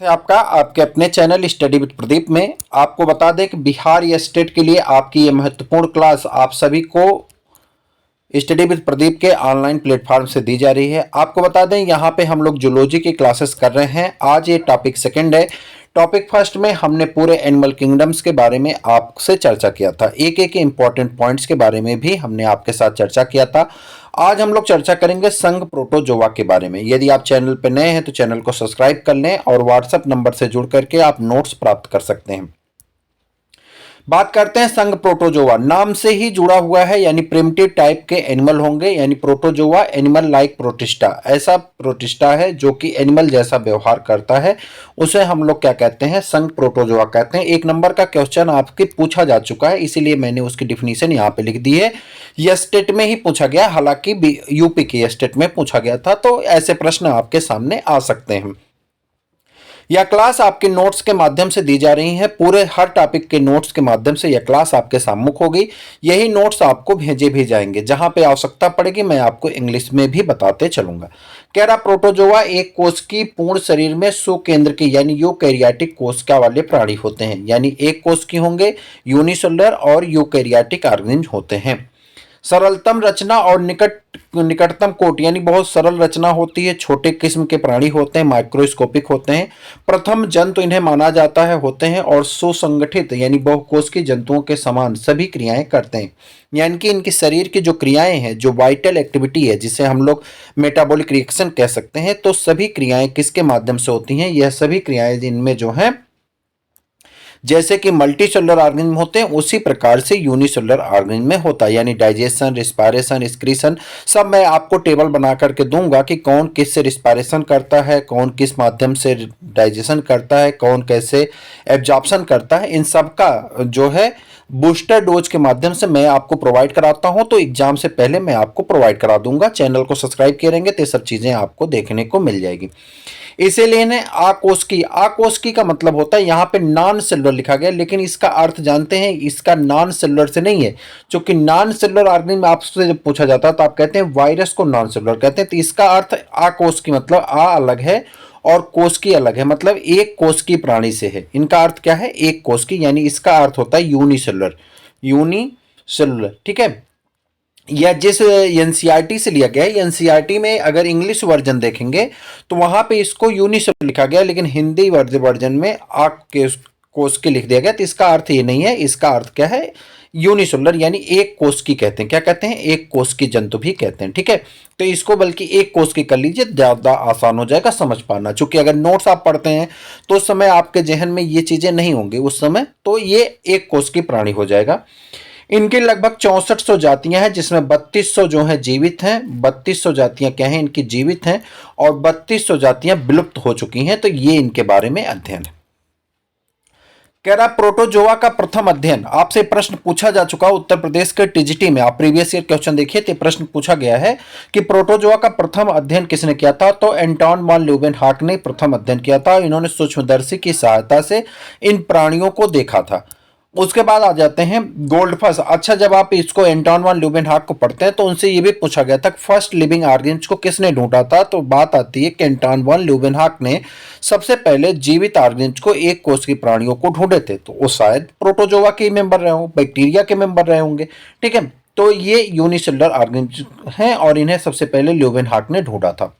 आपका आपके अपने चैनल स्टडी विद प्रदीप में आपको बता दें कि बिहार या स्टेट के लिए आपकी ये महत्वपूर्ण क्लास आप सभी को स्टडी विद प्रदीप के ऑनलाइन प्लेटफॉर्म से दी जा रही है। आपको बता दें यहाँ पे हम लोग जूलॉजी की क्लासेस कर रहे हैं। आज ये टॉपिक सेकंड है। टॉपिक फर्स्ट में हमने पूरे एनिमल किंगडम्स के बारे में आपसे चर्चा किया था, एक एक इंपॉर्टेंट पॉइंट्स के बारे में भी हमने आपके साथ चर्चा किया था। आज हम लोग चर्चा करेंगे संघ प्रोटोजोआ के बारे में। यदि आप चैनल पर नए हैं तो चैनल को सब्सक्राइब कर लें और व्हाट्सएप नंबर से जुड़ करके आप नोट्स प्राप्त कर सकते हैं। बात करते हैं संघ प्रोटोजोआ, नाम से ही जुड़ा हुआ है, यानी प्रिमिटिव टाइप के एनिमल होंगे, यानी प्रोटोजोआ एनिमल लाइक प्रोटिस्टा, ऐसा प्रोटिस्टा है जो कि एनिमल जैसा व्यवहार करता है, उसे हम लोग क्या कहते हैं, संघ प्रोटोजोआ कहते हैं। एक नंबर का क्वेश्चन आपके पूछा जा चुका है, इसीलिए मैंने उसकी डिफिनीशन यहाँ पे लिख दी है। यह स्टेट में ही पूछा गया, हालांकि यूपी के स्टेट में पूछा गया था, तो ऐसे प्रश्न आपके सामने आ सकते हैं। यह क्लास आपके नोट्स के माध्यम से दी जा रही है, पूरे हर टॉपिक के नोट्स के माध्यम से यह क्लास आपके सम्मुख होगी। यही नोट्स आपको भेजे भी जाएंगे, जहां पे आवश्यकता पड़ेगी मैं आपको इंग्लिश में भी बताते चलूंगा। कह रहा प्रोटोजोआ एक कोश की पूर्ण शरीर में सुकेंद्र की यानी यूकैरियोटिक कोशिका वाले प्राणी होते हैं, यानी एक कोश की होंगे, यूनिसेलुलर और यूकैरियोटिक ऑर्गेनिज्म होते हैं। सरलतम रचना और निकटतम कोट यानी बहुत सरल रचना होती है, छोटे किस्म के प्राणी होते हैं, माइक्रोस्कोपिक होते हैं। प्रथम जंतु इन्हें माना जाता है होते हैं और सुसंगठित यानी बहुकोशिकीय जंतुओं के समान सभी क्रियाएं करते हैं, यानी कि इनकी शरीर की जो क्रियाएं हैं, जो वाइटल एक्टिविटी है, जिसे हम लोग मेटाबॉलिक रिएक्शन कह सकते हैं, तो सभी क्रियाएं किसके माध्यम से होती हैं, यह सभी क्रियाएं इनमें जो हैं जैसे कि मल्टी सेलुलर ऑर्गेनिज्म होते हैं उसी प्रकार से यूनिसेलुलर ऑर्गेनिज्म में होता है, यानी डाइजेशन, रिस्पायरेशन, एक्सक्रीशन, सब मैं आपको टेबल बना करके दूंगा कि कौन किस से रिस्पायरेशन करता है, कौन किस माध्यम से डाइजेशन करता है, कौन कैसे एब्जॉर्प्शन करता है। इन सब का जो है बूस्टर डोज के माध्यम से मैं आपको प्रोवाइड कराता हूं, तो एग्जाम से पहले मैं आपको प्रोवाइड करा दूंगा। चैनल को सब्सक्राइब करेंगे तो ये सब चीजें आपको देखने को मिल जाएगी। इसीलिए ने आकोष्की का मतलब होता है, यहाँ पे नॉन सेलुलर लिखा गया, लेकिन इसका अर्थ जानते हैं, इसका नॉन सेलुलर से नहीं है, क्योंकि नॉन सेलुलर ऑर्गेनिज्म आपसे जब पूछा जाता है तो आप कहते हैं वायरस को नॉन सेलुलर कहते हैं, तो इसका अर्थ आकोष्की मतलब आ अलग है और कोशिकी अलग है, मतलब एक कोशिकी प्राणी से है। इनका अर्थ क्या है, एक कोशिकी, यानी इसका अर्थ होता है यूनिसेलुलर, यूनिसेलुलर, ठीक है। या जिस एनसीईआरटी से लिया गया है, एनसीईआरटी में अगर इंग्लिश वर्जन देखेंगे तो वहां पे इसको यूनिसेलुलर लिखा गया, लेकिन हिंदी वर्जन में आक के कोशिकी लिख दिया गया, तो इसका अर्थ ये नहीं है, इसका अर्थ क्या है, यूनिसेलुलर यानी एक कोशिकी कहते हैं। क्या कहते हैं, एक कोशिकी जंतु भी कहते हैं, ठीक है। तो इसको बल्कि एक कोशिकी कर लीजिए, ज्यादा आसान हो जाएगा समझ पाना, क्योंकि अगर नोट्स आप पढ़ते हैं तो उस समय आपके जहन में ये चीजें नहीं होंगी उस समय, तो ये एक कोशिकी प्राणी हो जाएगा। इनकी लगभग 6400 जातियां हैं, जिसमें 3200 जो हैं जीवित हैं, 3200 जातियां क्या हैं इनकी जीवित हैं, और 3200 जातियां विलुप्त हो चुकी हैं। तो ये इनके बारे में अध्ययन है। कह रहा प्रोटोजोआ का प्रथम अध्ययन, आपसे प्रश्न पूछा जा चुका उत्तर प्रदेश के टीजीटी में, आप प्रीवियस ईयर क्वेश्चन देखिए तो प्रश्न पूछा गया है कि प्रोटोजोआ का प्रथम अध्ययन किसने किया था, तो एंटोन वॉन ल्यूवेनहॉक ने प्रथम अध्ययन किया था। इन्होंने सूक्ष्मदर्शी की सहायता से इन प्राणियों को देखा था। उसके बाद आ जाते हैं गोल्डफिश। अच्छा, जब आप इसको एंटोन वॉन ल्यूवेनहॉक को पढ़ते हैं तो उनसे ये भी पूछा गया था फर्स्ट लिविंग ऑर्गेनिज्म को किसने ढूंढा था, तो बात आती है कि एंटोन वॉन ल्यूवेनहॉक ने सबसे पहले जीवित ऑर्गेनिज्म को एक कोश की प्राणियों को ढूंढे थे, तो वो शायद प्रोटोजोआ के मेंबर रहे होंगे, बैक्टीरिया के मेंबर रहे होंगे, ठीक है। तो ये यूनिसेलुलर ऑर्गेनिज्म हैं और इन्हें सबसे पहले ल्यूवेनहॉक ने ढूंढा था।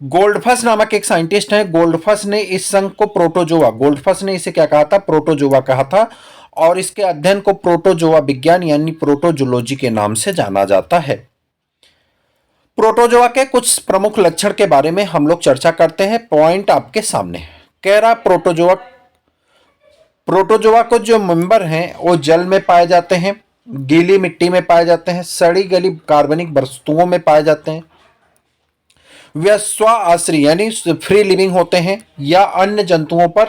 गोल्डफिश नामक एक साइंटिस्ट है, गोल्डफिश ने इस संघ को प्रोटोजोआ, गोल्डफिश ने इसे क्या कहा था, प्रोटोजोआ कहा था, और इसके अध्ययन को प्रोटोजोआ विज्ञान यानी प्रोटोजोलॉजी के नाम से जाना जाता है। प्रोटोजोआ के कुछ प्रमुख लक्षण के बारे में हम लोग चर्चा करते हैं, पॉइंट आपके सामने। कह रहा प्रोटोजोआ को जो मेंबर हैं वो जल में पाए जाते हैं, गीली मिट्टी में पाए जाते हैं, सड़ी गली कार्बनिक वस्तुओं में पाए जाते हैं, वे स्व आश्रित यानी फ्री लिविंग होते हैं या अन्य जंतुओं पर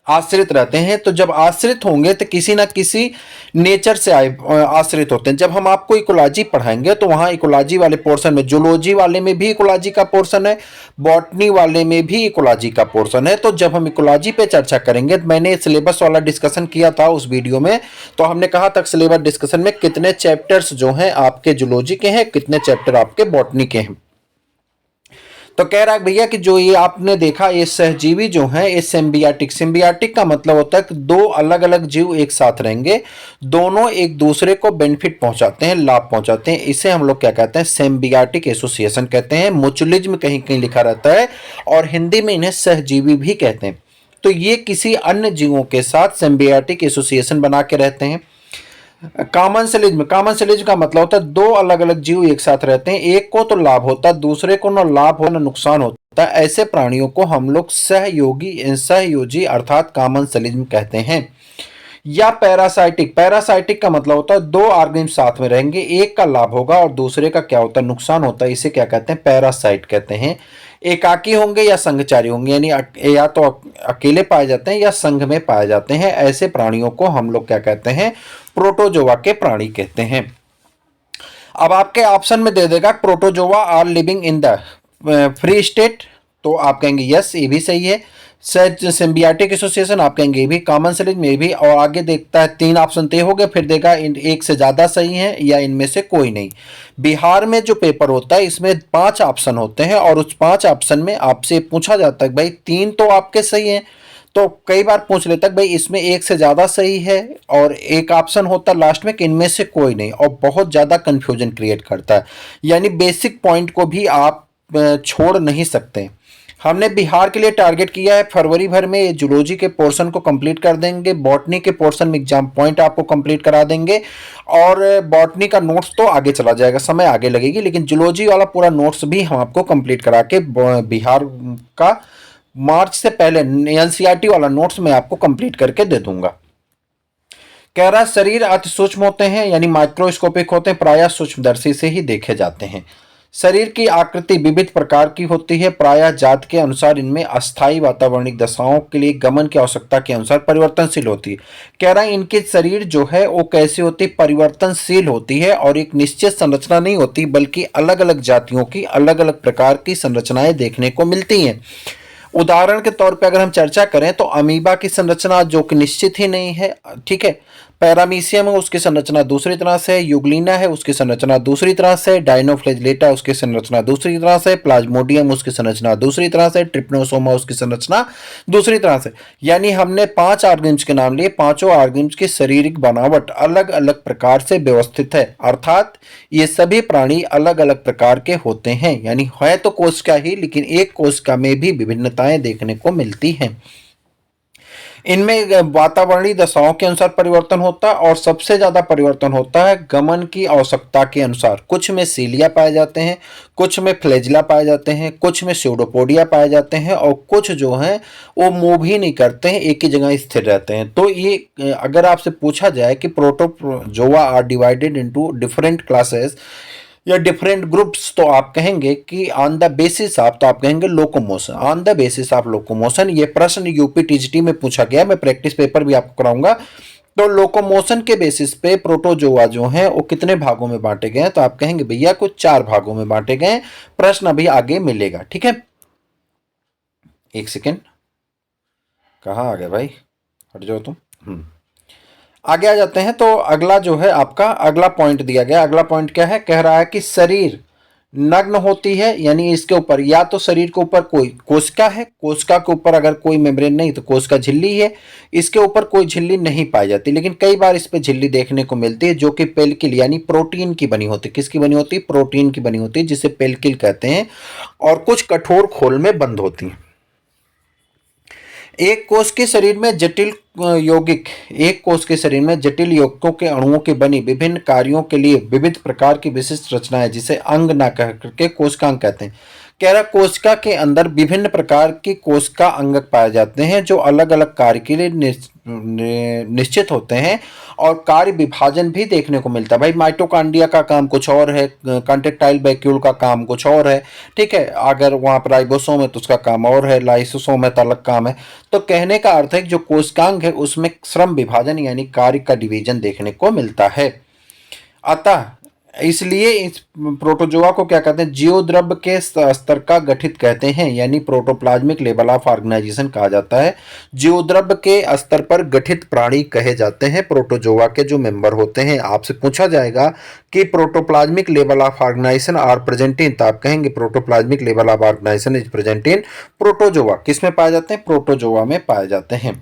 आश्रित रहते हैं। तो जब आश्रित होंगे तो किसी ना किसी नेचर से आश्रित होते हैं। जब हम आपको इकोलॉजी पढ़ाएंगे तो वहाँ इकोलॉजी वाले पोर्शन में, जूलॉजी वाले में भी इकोलॉजी का पोर्शन है, बॉटनी वाले में भी इकोलॉजी का पोर्शन है। तो जब हम इकोलॉजी पे चर्चा करेंगे, मैंने सिलेबस वाला डिस्कशन किया था उस वीडियो में, तो हमने कहा था सिलेबस डिस्कशन में कितने चैप्टर्स जो हैं आपके जूलॉजी के हैं, कितने चैप्टर आपके बॉटनी के हैं। तो कह रहा है भैया कि जो ये आपने देखा ये सहजीवी जो है ये सिम्बियाटिक, सिम्बियाटिक का मतलब होता है कि दो अलग अलग जीव एक साथ रहेंगे, दोनों एक दूसरे को बेनिफिट पहुंचाते हैं, लाभ पहुंचाते हैं, इसे हम लोग क्या कहते हैं, सिम्बियाटिक एसोसिएशन कहते हैं। मुचुलिज्म कहीं कहीं लिखा रहता है और हिंदी में इन्हें सहजीवी भी कहते हैं। तो ये किसी अन्य जीवों के साथ सिम्बियाटिक एसोसिएशन बना के रहते हैं। कॉमनसेलिज्म, कॉमनसेलिज्म का मतलब होता है दो अलग अलग जीव एक साथ रहते हैं, एक को तो लाभ होता है, दूसरे को न लाभ हो न नुकसान होता है, ऐसे प्राणियों को हम लोग सहयोगी सहयोजी अर्थात कॉमनसेलिज्म कहते हैं। या पैरासाइटिक, पैरासाइटिक का मतलब होता है दो ऑर्गेनिज्म साथ में रहेंगे, एक का लाभ होगा और दूसरे का क्या होता है, नुकसान होता है, इसे क्या कहते हैं, पैरासाइट कहते हैं। एकाकी होंगे या संघचारी होंगे, यानी या तो अकेले पाए जाते हैं या संघ में पाए जाते हैं, ऐसे प्राणियों को हम लोग क्या कहते हैं, प्रोटोजोआ के प्राणी कहते हैं। अब आपके ऑप्शन में दे देगा protozoa are living in the free state, तो आप कहेंगे यस ये भी सही है। सिम्बियाटिक एसोसिएशन आप कहेंगे ये भी, कॉमनसेलिज्म में भी, और आगे देखता है तीन ऑप्शन तय हो गए, फिर देगा एक से ज़्यादा सही है या इनमें से कोई नहीं। बिहार में जो पेपर होता है इसमें 5 ऑप्शन होते हैं और उस 5 ऑप्शन में आपसे पूछा जाता है भाई 3 तो आपके सही हैं, तो कई बार पूछ लेता है भाई इसमें एक से ज़्यादा सही है, और एक ऑप्शन होता है लास्ट में कि इनमें से कोई नहीं, और बहुत ज़्यादा कन्फ्यूजन क्रिएट करता है, यानी बेसिक पॉइंट को भी आप छोड़ नहीं सकते। हमने बिहार के लिए टारगेट किया है फरवरी भर में ये जूलॉजी के पोर्शन को कंप्लीट कर देंगे, बॉटनी के पोर्शन में एग्जाम पॉइंट आपको कंप्लीट करा देंगे, और बॉटनी का नोट्स तो आगे चला जाएगा, समय आगे लगेगी, लेकिन जूलॉजी वाला पूरा नोट्स भी हम आपको कंप्लीट करा के बिहार का मार्च से पहले एनसीईआरटी वाला नोट्स मैं आपको कंप्लीट करके दे दूंगा। कह रहा शरीर अति सूक्ष्म होते हैं यानी माइक्रोस्कोपिक होते हैं, प्रायः सूक्ष्मदर्शी से ही देखे जाते हैं। शरीर की आकृति विविध प्रकार की होती है, प्रायः जात के अनुसार इनमें अस्थायी वातावरणिक दशाओं के लिए गमन की आवश्यकता के अनुसार परिवर्तनशील होती है। कह रहा है इनके शरीर जो है वो कैसी होती है, परिवर्तनशील होती है, और एक निश्चित संरचना नहीं होती बल्कि अलग अलग जातियों की अलग अलग प्रकार की संरचनाएं देखने को मिलती हैं। उदाहरण के तौर पे अगर हम चर्चा करें तो अमीबा की संरचना जो कि निश्चित ही नहीं है, ठीक है, पैरामीशियम है उसकी संरचना दूसरी तरह से, यूग्लिना है उसकी संरचना दूसरी तरह से, डायनोफ्लेजिलेटा उसकी संरचना दूसरी तरह से, प्लाज्मोडियम उसकी संरचना दूसरी तरह से, ट्रिप्नोसोमा उसकी संरचना दूसरी तरह से। यानी हमने 5 ऑर्गेनिम्स के नाम लिए, पांचों ऑर्गेनिम्स की शारीरिक बनावट अलग अलग प्रकार से व्यवस्थित है, अर्थात ये सभी प्राणी अलग अलग प्रकार के होते हैं, यानी है तो कोशिका ही लेकिन एक कोशिका में भी विभिन्नताएं देखने को मिलती हैं। इनमें वातावरणीय दशाओं के अनुसार परिवर्तन होता है और सबसे ज्यादा परिवर्तन होता है गमन की आवश्यकता के अनुसार। कुछ में सीलिया पाए जाते हैं, कुछ में फ्लैजिला पाए जाते हैं, कुछ में स्यूडोपोडिया पाए जाते हैं, और कुछ जो हैं वो मूव ही नहीं करते हैं, एक ही जगह स्थिर रहते हैं। तो ये अगर आपसे पूछा जाए कि protozoa are divided into different classes या डिफरेंट ग्रुप्स, तो आप कहेंगे कि ऑन द बेसिस ऑफ, तो आप कहेंगे locomotion, on the basis of locomotion. ये प्रश्न यूपी टीजीटी में पूछा गया, मैं प्रैक्टिस पेपर भी आपको कराऊंगा। तो लोकोमोशन के बेसिस पे प्रोटोजोआ जो हैं वो कितने भागों में बांटे गए हैं, तो आप कहेंगे भैया कुछ 4 भागों में बांटे गए। प्रश्न अभी आगे मिलेगा, ठीक है। एक सेकेंड, कहाँ आ गए भाई, हट जाओ तुम। आगे आ जाते हैं। तो अगला जो है आपका अगला पॉइंट दिया गया, अगला पॉइंट क्या है, कह रहा है कि शरीर नग्न होती है, यानी इसके ऊपर या तो शरीर के ऊपर कोई कोशिका है, कोशिका के ऊपर अगर कोई मेम्ब्रेन नहीं तो कोशिका झिल्ली है, इसके ऊपर कोई झिल्ली नहीं पाई जाती, लेकिन कई बार इस पे झिल्ली देखने को मिलती है जो कि पेल्किल यानी प्रोटीन की बनी होती है। किसकी बनी होती है, प्रोटीन की बनी होती है, जिसे पेल्किल कहते हैं, और कुछ कठोर खोल में बंद होती है। एक कोश के शरीर में जटिल यौगिक, एक कोश के शरीर में जटिल यौगिकों के अणुओं की बनी विभिन्न कार्यों के लिए विविध प्रकार की विशिष्ट रचना है, जिसे अंग न कह करके कोशिकांग कहते हैं। कह रहा कोशिका के अंदर विभिन्न प्रकार की कोशिका अंगक पाए जाते हैं जो अलग अलग कार्य के लिए निश्चित होते हैं, और कार्य विभाजन भी देखने को मिलता है। भाई माइटोकॉन्ड्रिया का काम कुछ और है, कॉन्ट्रैक्टाइल वैक्यूल का काम कुछ और है, ठीक है, अगर वहाँ पर राइबोसोम है तो उसका काम और है, लाइसोसोम है तो अलग काम है। तो कहने का अर्थ है कि जो कोशिकांग है उसमें श्रम विभाजन यानी कार्य का डिवीजन देखने को मिलता है। अतः इसलिए इस प्रोटोजोआ को क्या कहते हैं, जीवद्रव्य के स्तर का गठित कहते हैं, यानी प्रोटोप्लाज्मिक लेवल ऑफ ऑर्गेनाइजेशन कहा जाता है। जीवद्रव्य के स्तर पर गठित प्राणी कहे जाते हैं प्रोटोजोआ के जो मेंबर होते हैं। आपसे पूछा जाएगा कि protoplasmic level of organisation are present in, तो आप कहेंगे protoplasmic level of organisation is present in protozoa. किसमें पाए जाते हैं, प्रोटोजोआ में पाए जाते हैं।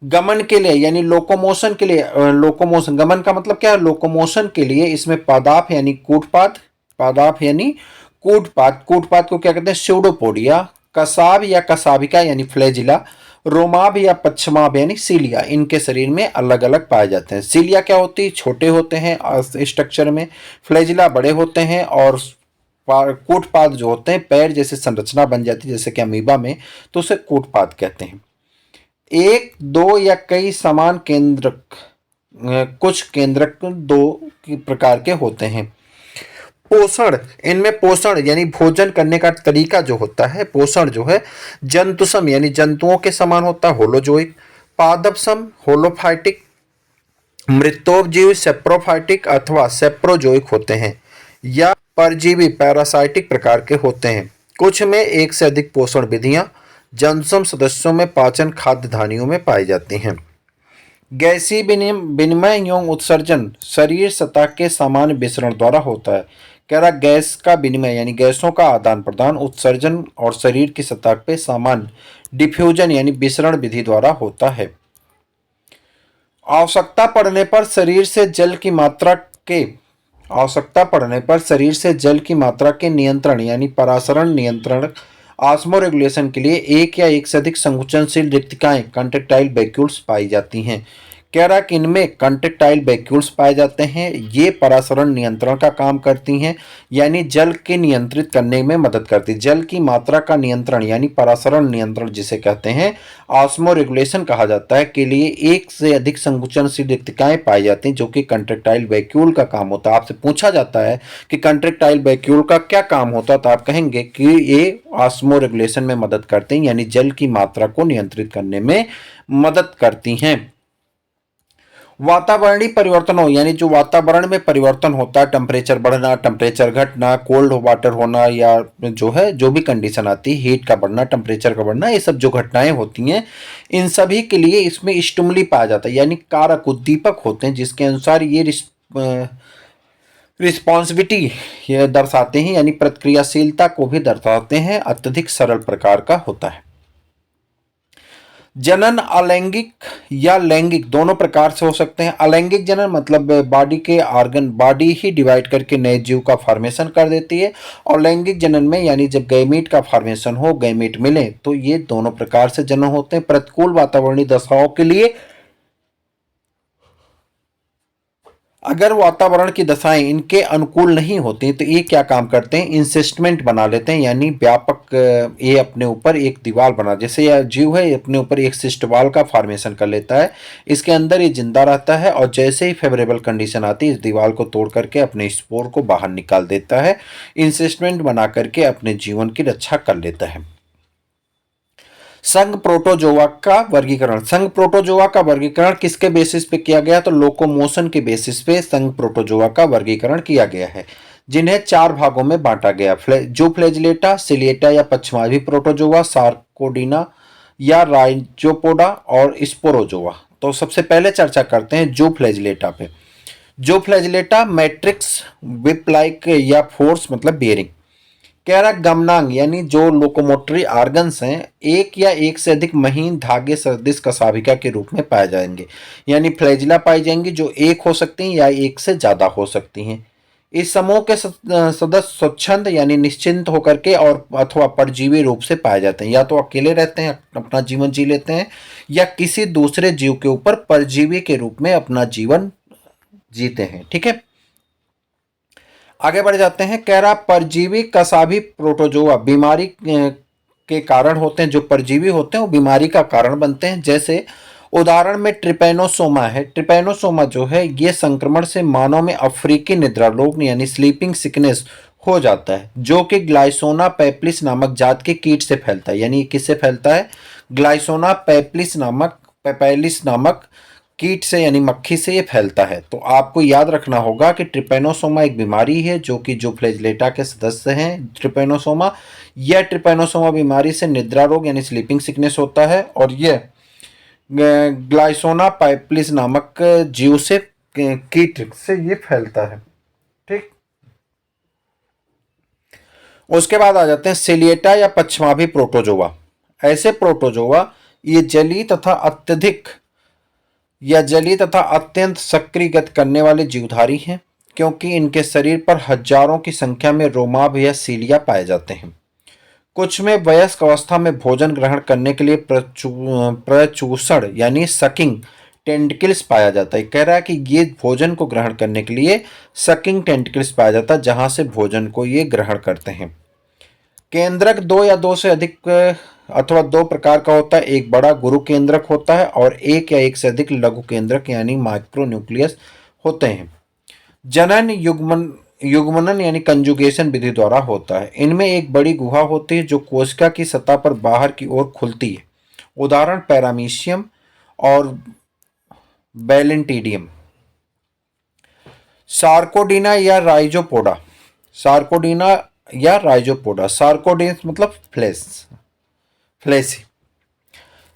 गमन के लिए यानी लोकोमोशन के लिए, लोकोमोशन गमन का मतलब क्या है, लोकोमोशन के लिए इसमें पादाप यानी कूटपाद, पादाप यानी कूटपाद, कूटपाद को क्या कहते हैं, स्यूडोपोडिया, कसाब या कसाबिका यानी फ्लैजिला, रोमाब या पच्छमाब यानी सीलिया, इनके शरीर में अलग अलग पाए जाते हैं। सीलिया क्या होती है, छोटे होते हैं स्ट्रक्चर में, फ्लैजिला बड़े होते हैं, और कूटपाद जो होते हैं पैर जैसे संरचना बन जाती है जैसे कि अमीबा में, तो उसे कूटपाद कहते हैं। एक, दो या कई समान केंद्रक, कुछ केंद्रक दो प्रकार के होते हैं। पोषण, इनमें पोषण यानी भोजन करने का तरीका जो होता है, पोषण जो है जंतुसम यानी जंतुओं के समान होता है, होलोजोइक, पादपसम होलोफाइटिक, मृतोपजीवी सेप्रोफाइटिक अथवा सेप्रोजोइक होते हैं, या परजीवी पैरासाइटिक प्रकार के होते हैं। कुछ में एक से अधिक पोषण विधियां जंतुसम सदस्यों में पाचन खाद्य धानियों में पाई जाती हैं। गैसीय विनिमय एवं उत्सर्जन शरीर सतह के सामान्य विसरण द्वारा होता है। कह रहा गैस का विनिमय यानी गैसों का आदान प्रदान, उत्सर्जन और शरीर की सतह पे सामान्य डिफ्यूजन यानी विसरण विधि द्वारा होता है। आवश्यकता पड़ने पर शरीर से जल की मात्रा के, आवश्यकता पड़ने पर शरीर से जल की मात्रा के नियंत्रण यानी परासरण नियंत्रण ऑस्मो रेगुलेशन के लिए एक या एक से अधिक संकुचनशील रिक्तिकाएं कंट्रेक्टाइल वैक्यूल्स पाई जाती हैं। कह रहा कि इनमें कंट्रेक्टाइल वैक्यूल्स पाए जाते हैं, ये परासरण नियंत्रण का काम करती हैं, यानी जल के नियंत्रित करने में मदद करती है। जल की मात्रा का नियंत्रण यानी परासरण नियंत्रण जिसे कहते हैं ऑस्मो रेगुलेशन कहा जाता है, के लिए एक से अधिक संकुचनशील रिक्तिकाएं पाई जाती हैं जो कि कंट्रेक्टाइल वैक्यूल का काम होता है। आपसे पूछा जाता है कि कंट्रेक्टाइल वैक्यूल का क्या काम होता है, तो आप कहेंगे कि ये ऑस्मो रेगुलेशन में मदद करते हैं, यानी जल की मात्रा को नियंत्रित करने में मदद करती हैं। वातावरणीय परिवर्तनों यानी जो वातावरण में परिवर्तन होता है, टेम्परेचर बढ़ना, टेम्परेचर घटना, कोल्ड वाटर होना, या जो है जो भी कंडीशन आती है, हीट का बढ़ना, टेम्परेचर का बढ़ना, ये सब जो घटनाएं होती हैं, इन सभी के लिए इसमें स्टिमुली पाया जाता है, यानी कारक उद्दीपक होते हैं जिसके अनुसार ये रिस्पॉन्सिबिलिटी ये दर्शाते हैं, यानी प्रतिक्रियाशीलता को भी दर्शाते हैं। अत्यधिक सरल प्रकार का होता है। जनन अलैंगिक या लैंगिक दोनों प्रकार से हो सकते हैं। अलैंगिक जनन मतलब बॉडी के ऑर्गन, बॉडी ही डिवाइड करके नए जीव का फॉर्मेशन कर देती है, और लैंगिक जनन में यानी जब गैमीट का फॉर्मेशन हो, गैमीट मिले, तो ये दोनों प्रकार से जनन होते हैं। प्रतिकूल वातावरणीय दशाओं के लिए अगर वातावरण की दशाएं इनके अनुकूल नहीं होती तो ये क्या काम करते हैं, इंसेस्टमेंट बना लेते हैं, यानी व्यापक ये अपने ऊपर एक दीवार बना, जैसे यह जीव है अपने ऊपर एक सिस्टवाल का फॉर्मेशन कर लेता है, इसके अंदर ये जिंदा रहता है, और जैसे ही फेवरेबल कंडीशन आती है इस दीवार को तोड़ करके अपने स्पोर को बाहर निकाल देता है, इंसेस्टमेंट बना करके अपने जीवन की रक्षा कर लेता है। संघ प्रोटोजोआ का वर्गीकरण, संघ प्रोटोजोआ का वर्गीकरण किसके बेसिस पे किया गया, तो लोकोमोशन के बेसिस पे संघ प्रोटोजोआ का वर्गीकरण किया गया है, जिन्हें 4 भागों में बांटा गया। जो फ्लैजिलेटा, सिलिएटा या पश्चिमाभी प्रोटोजोआ, सार्कोडिना या राइजोपोडा और स्पोरोजोआ। तो सबसे पहले चर्चा करते हैं जो फ्लैजिलेटा पे। जो फ्लैजिलेटा मैट्रिक्स विप लाइक या फोर्स मतलब बेयरिंग। कह रहा गमनांग यानी जो लोकोमोटरी ऑर्गन्स हैं एक या एक से अधिक महीन धागे सदृश कशाभिका के रूप में पाए जाएंगे, यानी फ्लैजिला पाई जाएंगी जो एक हो सकती हैं या एक से ज्यादा हो सकती हैं। इस समूह के सदस्य स्वच्छंद यानी निश्चिंत होकर के और अथवा परजीवी रूप से पाए जाते हैं, या तो अकेले रहते हैं अपना जीवन जी लेते हैं, या किसी दूसरे जीव के ऊपर परजीवी के रूप में अपना जीवन जीते हैं। ठीक है, आगे बढ़ जाते हैं। कह रहा परजीवी कसाभी प्रोटोजोआ बीमारी के कारण होते हैं, जो परजीवी होते हैं वो बीमारी का कारण बनते हैं। जैसे उदाहरण में ट्रिपैनोसोमा है। ट्रिपैनोसोमा जो है ये संक्रमण से मानव में अफ्रीकी निद्रा रोग यानी स्लीपिंग सिकनेस हो जाता है, जो कि ग्लाइसोना पैपिलिस नामक जात के कीट से फैलता है। यानी किससे फैलता है, ग्लाइसोना पैपिलिस नामक कीट से यानी मक्खी से ये फैलता है। तो आपको याद रखना होगा कि ट्रिपेनोसोमा एक बीमारी है जो कि जो फ्लैजेलेटा के सदस्य हैं ट्रिपेनोसोमा। यह ट्रिपेनोसोमा बीमारी से निद्रा रोग यानी स्लीपिंग सिकनेस होता है और यह ग्लाइसोना पाइपलिस नामक जीव से कीट से ये फैलता है। ठीक, उसके बाद आ जाते हैं सिलिएटा या पश्चिमाभी प्रोटोजोआ। ऐसे प्रोटोजोआ ये जली तथा अत्यंत सक्रिय गति करने वाले जीवधारी हैं, क्योंकि इनके शरीर पर हजारों की संख्या में रोमाभ या सीलिया पाए जाते हैं। कुछ में वयस्क अवस्था में भोजन ग्रहण करने के लिए प्रचूषण यानी सकिंग टेंटिकल्स पाया जाता है। कह रहा है कि ये भोजन को ग्रहण करने के लिए सकिंग टेंटिकल्स पाया जाता है, जहां से भोजन को ये ग्रहण करते हैं। केंद्रक दो या दो से अधिक अथवा दो प्रकार का होता है। एक बड़ा गुरु केंद्रक होता है और एक या एक से अधिक लघु केंद्रक यानी माइक्रोन्यूक्लियस होते हैं। जनन युग्मनन यानी कंजुगेशन विधि द्वारा होता है। इनमें एक बड़ी गुहा होती है जो कोशिका की सतह पर बाहर की ओर खुलती है। उदाहरण पैरामीशियम और बैलेंटिडियम। सार्कोडीना या राइजोपोडा। सार्कोडीन्स मतलब फ्लेसी।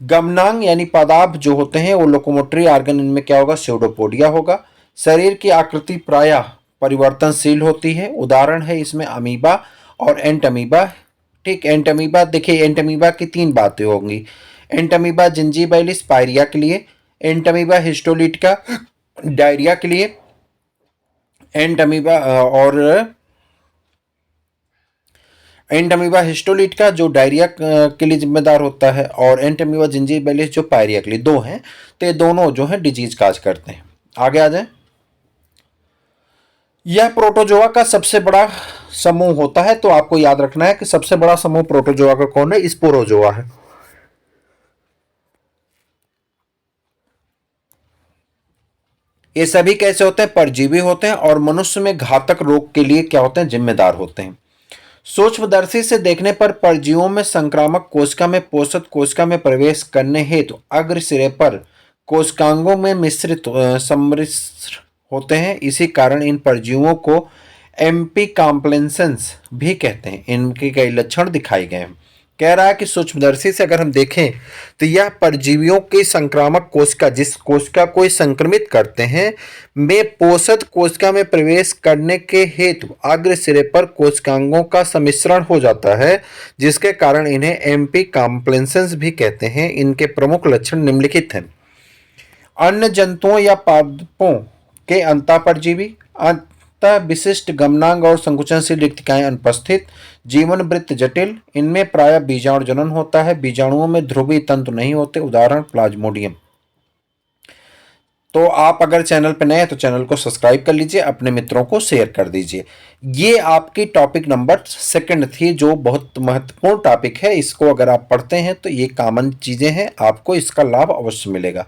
गमनांग यानी पदार्थ जो होते हैं वो लोकोमोटरी ऑर्गन, इनमें क्या होगा, स्यूडोपोडिया होगा। शरीर की आकृति प्रायः परिवर्तनशील होती है। उदाहरण है इसमें अमीबा और एंटमीबा। ठीक, एंटमीबा देखिए, एंटमीबा की तीन बातें होंगी। एंटमीबा जिंजीबैलिस पायरिया के लिए, एंटमीबा हिस्टोलिटिका डायरिया के लिए, एंटमीबा हिस्टोलिटिका जो डायरिया के लिए जिम्मेदार होता है और एंटमीबा जिंजीबैलिस जो पायरिया के लिए। दो हैं, तो ये दोनों जो है डिजीज काज करते हैं। आगे आ जाए। यह प्रोटोजोआ का सबसे बड़ा समूह होता है। तो आपको याद रखना है कि सबसे बड़ा समूह प्रोटोजोआ का कौन है, स्पोरोजोआ है। ये सभी कैसे होते हैं, परजीवी होते हैं और मनुष्य में घातक रोग के लिए क्या होते हैं, जिम्मेदार होते हैं। सूक्ष्मदर्शी से देखने पर परजीवियों में संक्रामक कोशिका में पोषक कोशिका में प्रवेश करने हेतु अग्र सिरे पर कोशिकांगों में सम्मिश्र होते हैं। इसी कारण इन परजीवियों को एम्पी कॉम्प्लेसेंस भी कहते हैं। इनके कई लक्षण दिखाए गए हैं। कह रहा है कि सूक्ष्मदर्शी से अगर हम देखें तो यह परजीवियों की संक्रामक कोशिका, जिस कोशिका को संक्रमित करते हैं, में पोषक कोशिका में प्रवेश करने के हेतु अग्र सिरे पर कोशिकांगों का सम्मिश्रण हो जाता है, जिसके कारण इन्हें एम्पी कॉम्प्लेसेंस भी कहते हैं। इनके प्रमुख लक्षण निम्नलिखित हैं। अन्य जंतुओं या पादपों के अंतःपरजीवी, विशिष्ट गमनांग और संकुचनशील रिक्तिकाएं अनुपस्थित, जीवन वृत्त जटिल, इनमें प्रायः बीजाणु जनन होता है। बीजाणुओं में ध्रुवीय तंतु नहीं होते। उदाहरण प्लाज्मोडियम। तो आप अगर चैनल पर नए हैं तो चैनल को सब्सक्राइब कर लीजिए, अपने मित्रों को शेयर कर दीजिए। ये आपकी टॉपिक नंबर 2 थी, जो बहुत महत्वपूर्ण टॉपिक है। इसको अगर आप पढ़ते हैं तो ये कॉमन चीजें हैं, आपको इसका लाभ अवश्य मिलेगा।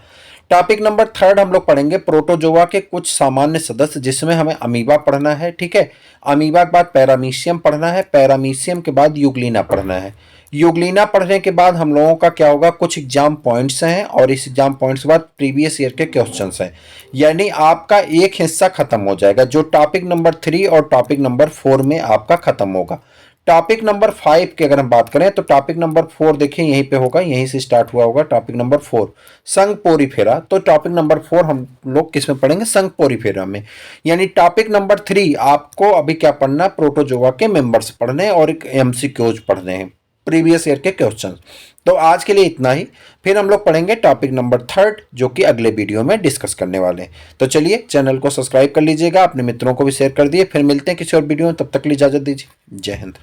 टॉपिक नंबर 3 हम लोग पढ़ेंगे प्रोटोजोआ के कुछ सामान्य सदस्य, जिसमें हमें अमीबा पढ़ना है। ठीक है, अमीबा के बाद पैरामीशियम पढ़ना है, पैरामीशियम के बाद यूग्लिना पढ़ना है। यूग्लिना पढ़ने के बाद हम लोगों का क्या होगा, कुछ एग्जाम पॉइंट्स हैं और इस एग्जाम पॉइंट्स के बाद प्रीवियस ईयर के क्वेश्चंस हैं। यानी आपका एक हिस्सा खत्म हो जाएगा, जो टॉपिक नंबर 3 और टॉपिक नंबर 4 में आपका खत्म होगा। टॉपिक नंबर 5 की अगर हम बात करें तो टॉपिक नंबर 4 देखिए यहीं पे होगा, यहीं से स्टार्ट हुआ होगा। टॉपिक नंबर 4 संघ पोरीफेरा। तो टॉपिक नंबर 4 हम लोग किस में पढ़ेंगे, संघ पोरीफेरा में। यानी टॉपिक नंबर 3 आपको अभी क्या पढ़ना है, प्रोटोजोआ के मेंबर्स पढ़ने और एक एमसीक्यूज पढ़ने हैं, प्रीवियस ईयर के क्वेश्चन। तो आज के लिए इतना ही, फिर हम लोग पढ़ेंगे टॉपिक नंबर 3 जो कि अगले वीडियो में डिस्कस करने वाले हैं। तो चलिए चैनल को सब्सक्राइब कर लीजिएगा, अपने मित्रों को भी शेयर कर दिए। फिर मिलते हैं किसी और वीडियो में, तब तक के लिए इजाजत दीजिए। जय हिंद।